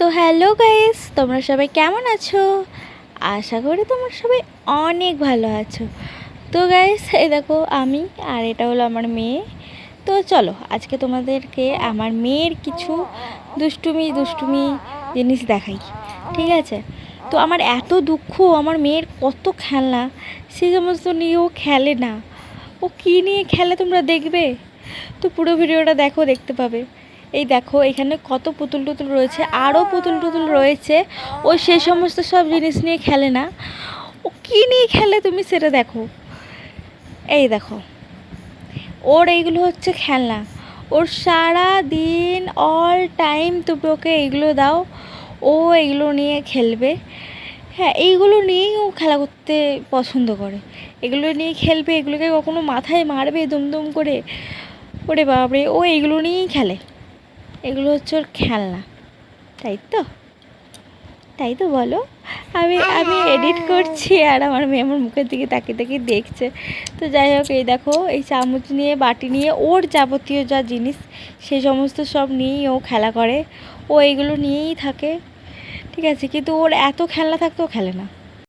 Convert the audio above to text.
তো hello guys, তোমরা সবাই কেমন আছো? আশা করি তোমরা সবাই অনেক ভালো আছো। তো গাইস, এই দেখো আমি আর এটা হলো আমার মেয়ে। তো চলো আজকে তোমাদেরকে আমার মেয়ের কিছু দুষ্টুমি দুষ্টুমি জিনিস দেখাই, ঠিক আছে? তো আমার এত দুঃখ, আমার মেয়ের কত খেলনা, সে সমস্ত নিয়ে ও খেলে না। ও কী নিয়ে খেলে তোমরা দেখবে তো পুরো ভিডিওটা দেখো, দেখতে পাবে। এই দেখো এখানে কত পুতুল টুতুল রয়েছে, আরও পুতুল টুতুল রয়েছে। ও সে সমস্ত সব জিনিস নিয়ে খেলে না। ও কী নিয়ে খেলে তুমি সেটা দেখো। এই দেখো, ওর এইগুলো হচ্ছে খেলনা। ওর সারা দিন অল টাইম তুমি ওকে এইগুলো দাও, ও এইগুলো নিয়ে খেলবে। হ্যাঁ, এইগুলো নিয়েই ও খেলা করতে পছন্দ করে। এগুলো নিয়ে খেলবে, এগুলোকে কখনো মাথায় মারবে দুমদুম করে। ওরে বাপরে, ও এইগুলো নিয়েই খেলে। এগুলো হচ্ছে ওর খেলনা, তাই তো? তাই তো বলো। আমি আমি এডিট করছি আর আমার মেয়ে আমার মুখের দিকে তাকিয়ে তাকিয়ে দেখছে। তো যাই হোক, এই দেখো এই চামচ নিয়ে, বাটি নিয়ে, ওর যাবতীয় যা জিনিস সেই সমস্ত সব নিয়েই ও খেলা করে। ও এইগুলো নিয়েই থাকে, ঠিক আছে? কিন্তু ওর এত খেলনা থাকতেও খেলে না।